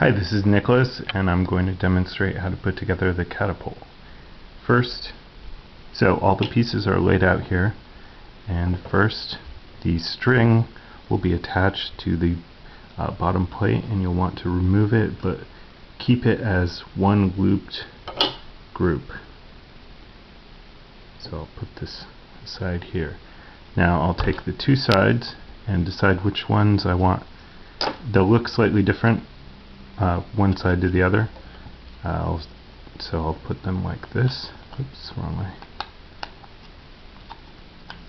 Hi, this is Nicholas, and I'm going to demonstrate how to put together the catapult. First, so all the pieces are laid out here, and first the string will be attached to the bottom plate, and you'll want to remove it, but keep it as one looped group. So I'll put this aside here. Now I'll take the two sides and decide which ones I want. They'll look slightly different one side to the other. So I'll put them like this. Oops, wrong way.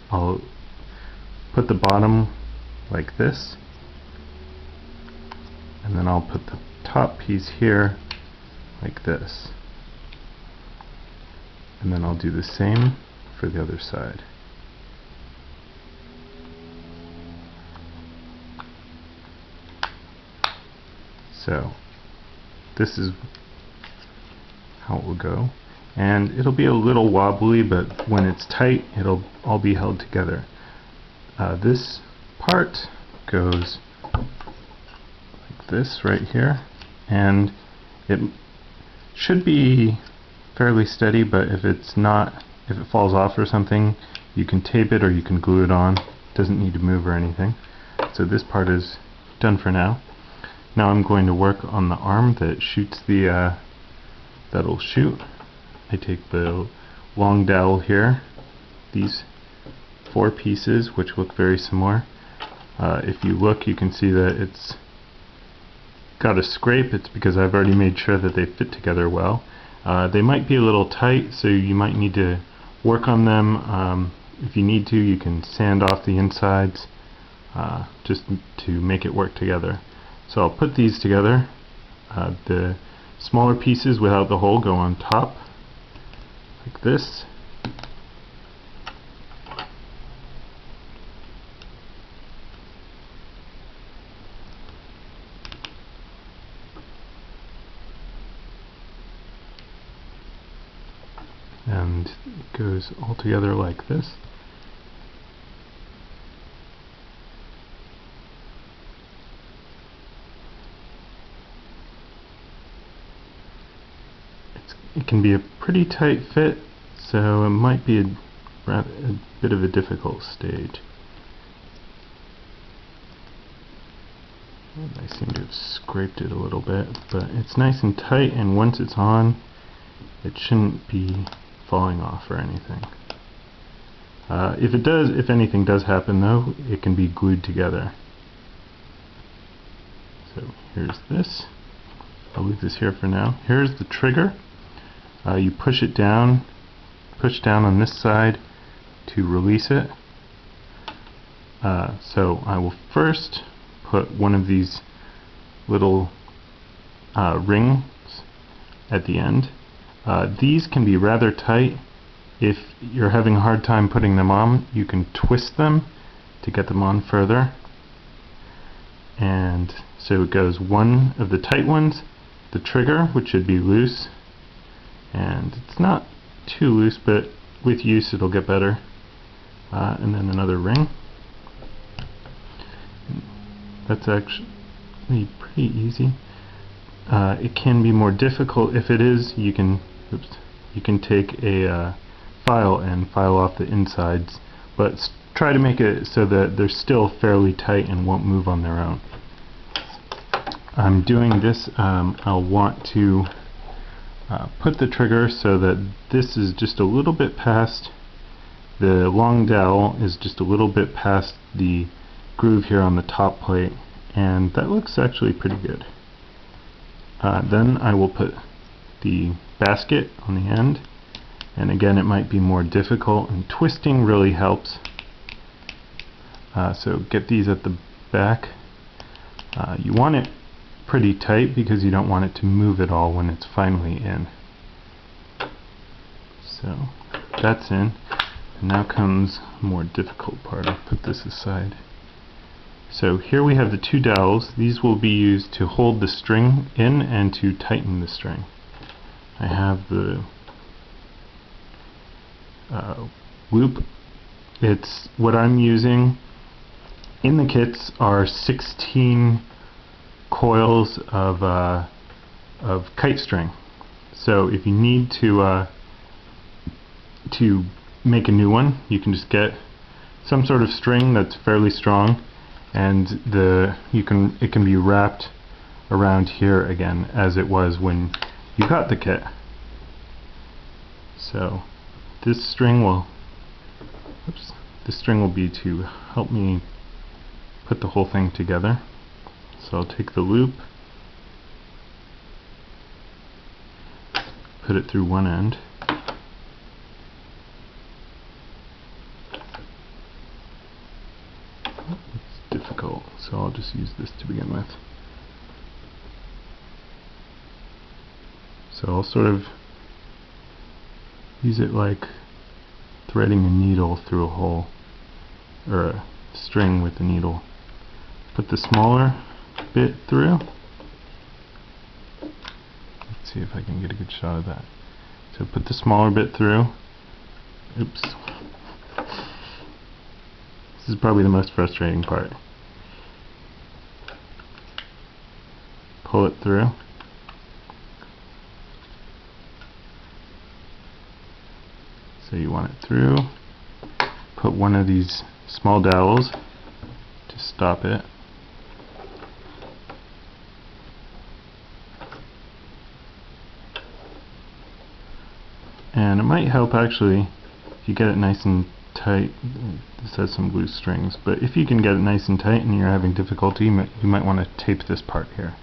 I'll put the bottom like this, and then I'll put the top piece here like this, and then I'll do the same for the other side. So this is how it will go, and it'll be a little wobbly, but when it's tight it'll all be held together. This part goes like this right here, and it should be fairly steady, but if it's not, if it falls off or something, you can tape it or you can glue it on. It doesn't need to move or anything. So this part is done for now. Now I'm going to work on the arm that shoots the that'll shoot. I take the long dowel here, these four pieces which look very similar. If you look, you can see that it's got a scrape. It's because I've already made sure that they fit together well. They might be a little tight, so you might need to work on them. If you need to, you can sand off the insides just to make it work together. So I'll put these together. The smaller pieces without the hole go on top, like this. And it goes all together like this. It can be a pretty tight fit, so it might be a bit of a difficult stage. I seem to have scraped it a little bit, but it's nice and tight, and once it's on, it shouldn't be falling off or anything. If it does, if anything does happen though, it can be glued together. So here's this. I'll leave this here for now. Here's the trigger. You push down on this side to release it. So I will first put one of these little rings at the end. These can be rather tight. If you're having a hard time putting them on, you can twist them to get them on further. And so it goes one of the tight ones, the trigger, which should be loose, and it's not too loose, but with use it'll get better. And then another ring. That's actually pretty easy. It can be more difficult. If it is, you can take a file and file off the insides, but try to make it so that they're still fairly tight and won't move on their own. I'm doing this, I'll want to put the trigger so that this is just a little bit past, the long dowel is just a little bit past the groove here on the top plate, and that looks actually pretty good. Then I will put the basket on the end, and again it might be more difficult, and twisting really helps. So get these at the back. You want it pretty tight because you don't want it to move at all when it's finally in. So that's in, and now comes a more difficult part. I'll put this aside. So here we have the two dowels. These will be used to hold the string in and to tighten the string. I have the loop. It's what I'm using in the kits are 16 coils of kite string. So if you need to make a new one, you can just get some sort of string that's fairly strong, and it can be wrapped around here again as it was when you got the kit. So this string will be to help me put the whole thing together. So I'll take the loop, put it through one end, it's difficult, so I'll just use this to begin with. So I'll sort of use it like threading a needle through a hole, or a string with a needle. Put the smaller bit through. Let's see if I can get a good shot of that. So put the smaller bit through. Oops. This is probably the most frustrating part. Pull it through. So you want it through. Put one of these small dowels to stop it. And it might help actually if you get it nice and tight. This has some loose strings, but if you can get it nice and tight and you're having difficulty, you might want to tape this part here.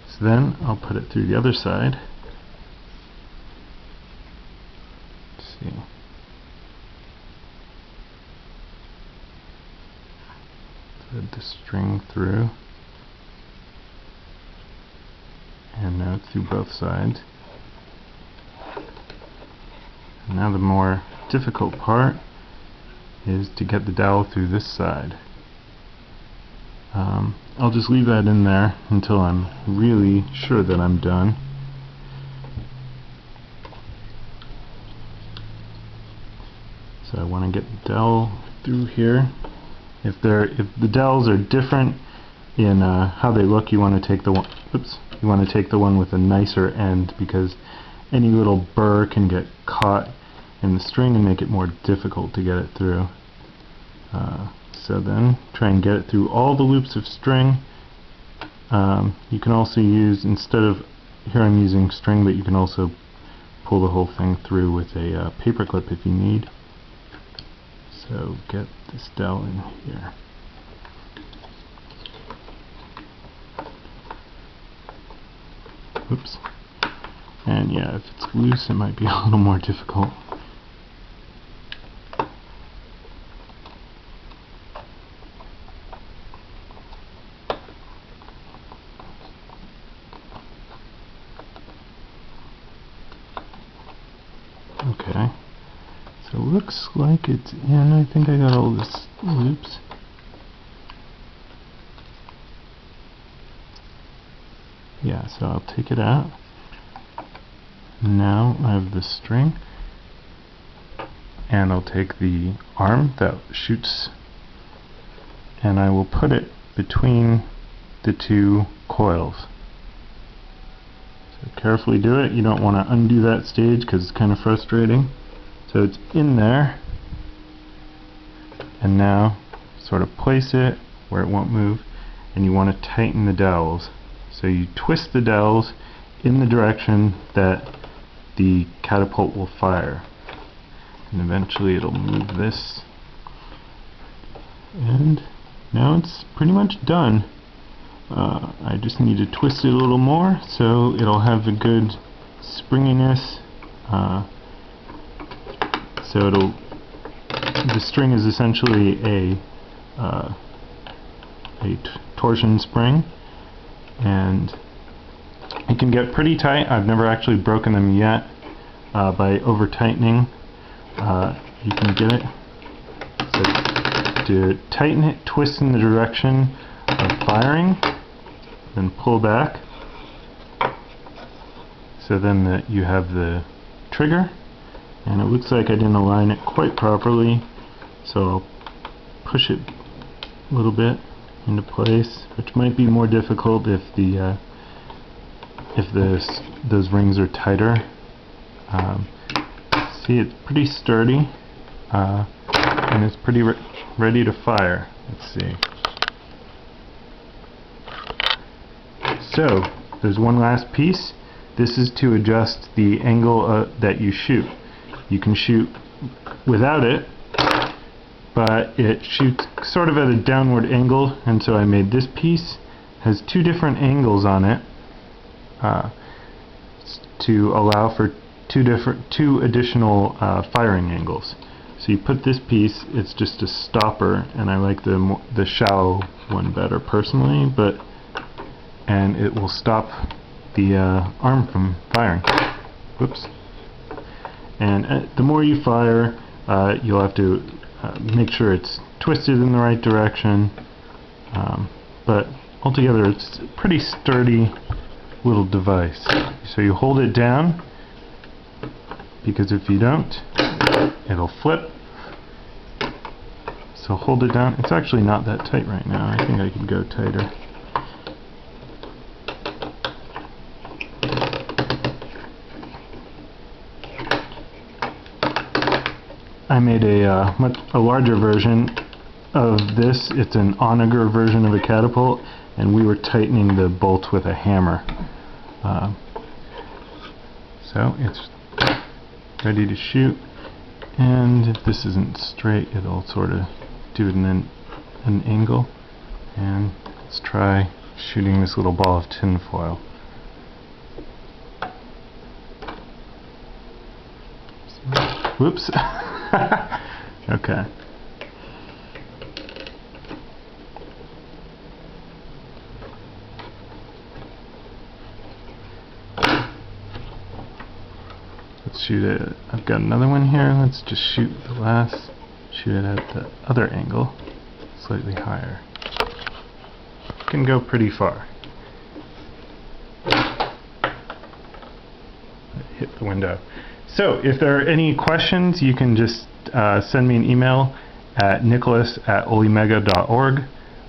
So then I'll put it through the other side. Let's see. Thread the string through, and now through both sides. And now the more difficult part is to get the dowel through this side. I'll just leave that in there until I'm really sure that I'm done. So I want to get the dowel through here. If the dowels are different in how they look, you want to take the one. Oops, you want to take the one with a nicer end, because any little burr can get caught in the string and make it more difficult to get it through. So then try and get it through all the loops of string. You can also use, instead of, here I'm using string, but you can also pull the whole thing through with a paper clip if you need. So get this dowel in here. Oops. And yeah, if it's loose, it might be a little more difficult. Okay, so it looks like it's in. I think I got all this loops. Yeah, so I'll take it out. Now I have the string, and I'll take the arm that shoots, and I will put it between the two coils. So carefully do it. You don't want to undo that stage because it's kind of frustrating. So it's in there, and now sort of place it where it won't move, and you want to tighten the dowels. So you twist the dowels in the direction that the catapult will fire, and eventually it'll move this, and now it's pretty much done. I just need to twist it a little more so it'll have a good springiness. So the string is essentially a torsion spring, and it can get pretty tight. I've never actually broken them yet by over tightening. You can get it. So to tighten it, twist in the direction of firing, then pull back. So then you have the trigger, and it looks like I didn't align it quite properly, so I'll push it a little bit into place, which might be more difficult if those rings are tighter. See, it's pretty sturdy, and it's pretty ready to fire. Let's see. So, there's one last piece. This is to adjust the angle that you shoot. You can shoot without it, but it shoots sort of at a downward angle, and so I made this piece. Has two different angles on it to allow for two additional firing angles. So you put this piece, it's just a stopper, and I like the shallow one better personally, and it will stop the arm from firing. Whoops. And the more you fire, you'll have to make sure it's twisted in the right direction, but altogether it's a pretty sturdy little device. So you hold it down, because if you don't, it'll flip. So hold it down. It's actually not that tight right now. I think I could go tighter. I made a larger version of this. It's an onager version of a catapult, and we were tightening the bolts with a hammer. So it's ready to shoot, and if this isn't straight, it'll sort of do it in an angle. And let's try shooting this little ball of tin foil. Whoops. Okay. Let's shoot it. I've got another one here. Let's just shoot shoot it at the other angle, slightly higher. Can go pretty far. Hit the window. So, if there are any questions, you can just send me an email at nicholas@olimega.org.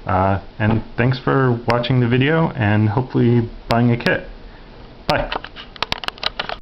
And thanks for watching the video, and hopefully buying a kit. Bye.